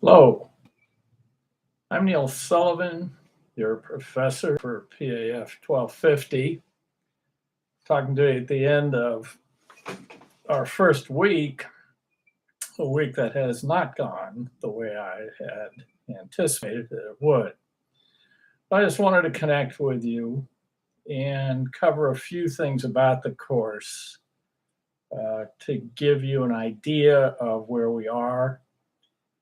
Hello, I'm Neil Sullivan, your professor for PAF 1250, talking to you at the end of our first week, a week that has not gone the way I had anticipated that it would. I just wanted to connect with you and cover a few things about the course to give you an idea of where we are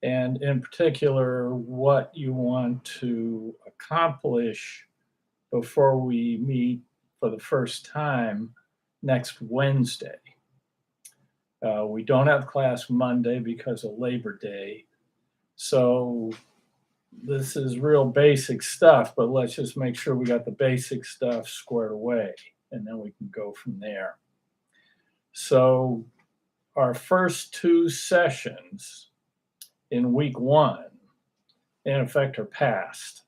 and in particular what you want to accomplish before we meet for the first time next Wednesday. We don't have class Monday because of Labor Day. So this is real basic stuff, but let's just make sure we got the basic stuff squared away and then we can go from there. So our first two sessions in week one, in effect, are past.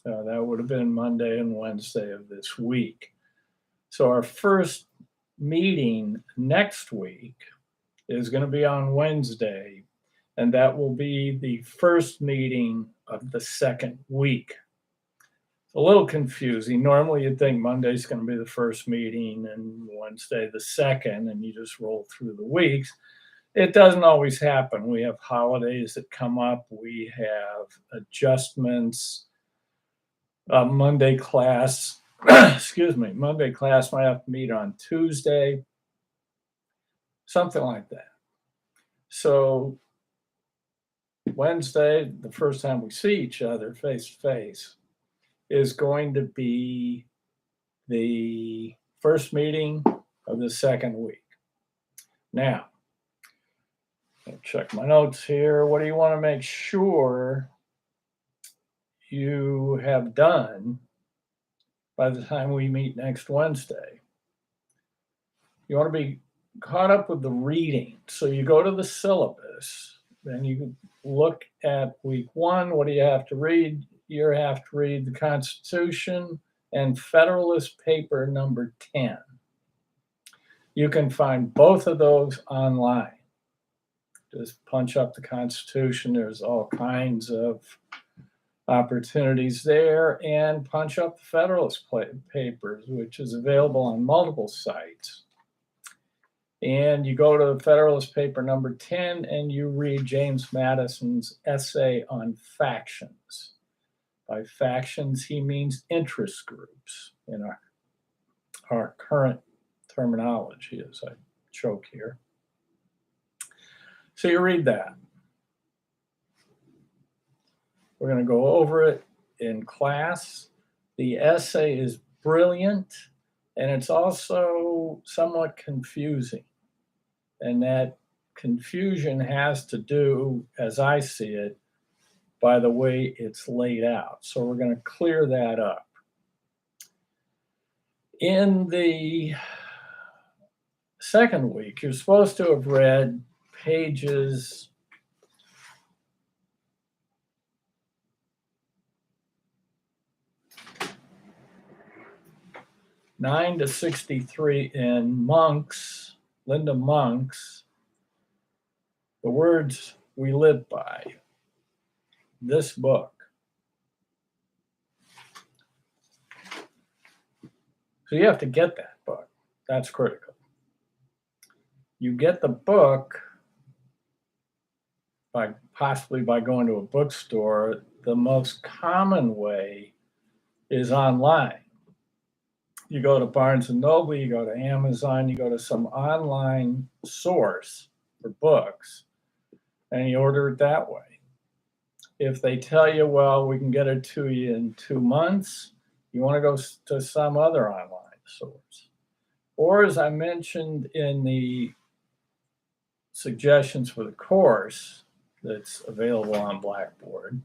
That would have been Monday and Wednesday of this week. So our first meeting next week is going to be on Wednesday, and that will be the first meeting of the second week. It's a little confusing. Normally you'd think Monday's going to be the first meeting and Wednesday the second, and you just roll through the weeks. It doesn't always happen. We have holidays that come up. We have adjustments. Monday class, excuse me, Monday class might have to meet on Tuesday, something like that. So Wednesday, the first time we see each other face to face, is going to be the first meeting of the second week. Now, I'll check my notes here. What do you want to make sure you have done by the time we meet next Wednesday? You want to be caught up with the reading. So you go to the syllabus, and you look at week one. What do you have to read? You have to read the Constitution and Federalist Paper number 10. You can find both of those online. Just punch up the Constitution. There's all kinds of opportunities there, and punch up the Federalist Papers, which is available on multiple sites. And you go to Federalist Paper number 10 and you read James Madison's essay on factions. By factions, he means interest groups in our current terminology, as I choke here. So you read that. We're going to go over it in class. The essay is brilliant, and it's also somewhat confusing. And that confusion has to do, as I see it, by the way it's laid out. So we're going to clear that up. In the second week, you're supposed to have read pages 9 to 63 in Linda Monk's The Words We Live By, this book. So you have to get that book. That's critical. You get the book possibly by going to a bookstore. The most common way is online. You go to Barnes & Noble, you go to Amazon, you go to some online source for books, and you order it that way. If they tell you, well, we can get it to you in 2 months, you want to go to some other online source. Or as I mentioned in the suggestions for the course that's available on Blackboard,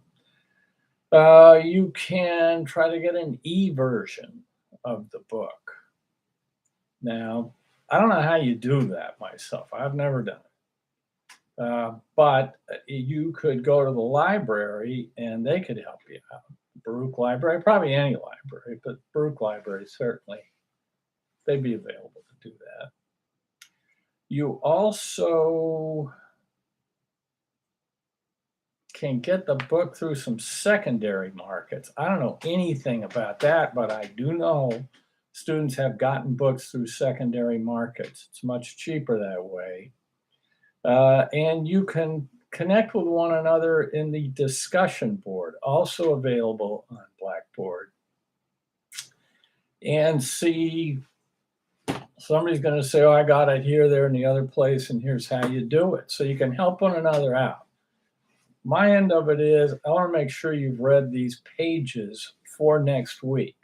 you can try to get an e-version of the book. Now, I don't know how you do that myself. I've never done it. But you could go to the library and they could help you out. Baruch Library, probably any library, but Baruch Library certainly, they'd be available to do that. You also can get the book through some secondary markets. I don't know anything about that, but I do know students have gotten books through secondary markets. It's much cheaper that way. And you can connect with one another in the discussion board, also available on Blackboard. And see, somebody's going to say, oh, I got it here, there, and the other place, and here's how you do it. So you can help one another out. My end of it is I want to make sure you've read these pages for next week.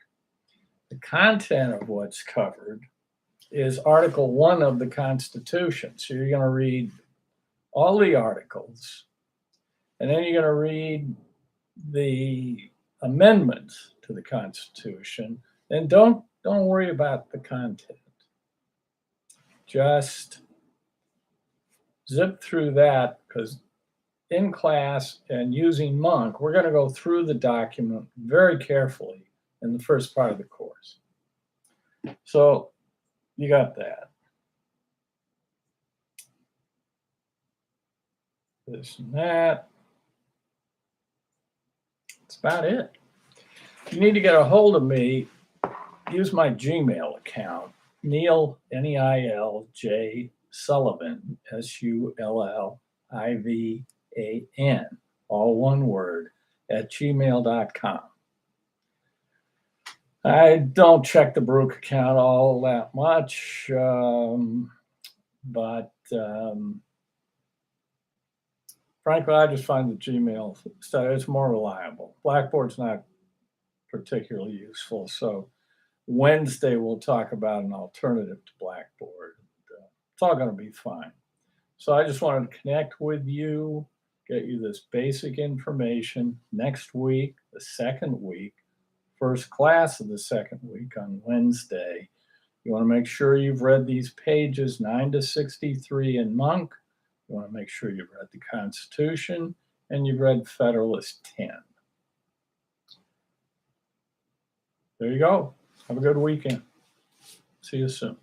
The content of what's covered is Article 1 of the Constitution. So you're going to read all the articles, and then you're going to read the amendments to the Constitution. And don't worry about the content. Just zip through that, because in class and using Monk, we're going to go through the document very carefully in the first part of the course. So you got that. This and that. That's about it. If you need to get a hold of me, use my Gmail account, Neil, N-E-I-L-J, Sullivan, S-U-L-L-I-V-A-N, all one word, at gmail.com. I don't check the Baruch account all that much, but frankly, I just find the Gmail stuff, it's more reliable. Blackboard's not particularly useful, so Wednesday we'll talk about an alternative to Blackboard. It's all going to be fine. So I just wanted to connect with you, get you this basic information. Next week, the second week, first class of the second week on Wednesday, you want to make sure you've read these pages 9 to 63 in Monk. You want to make sure you've read the Constitution and you've read Federalist 10. There you go. Have a good weekend. See you soon.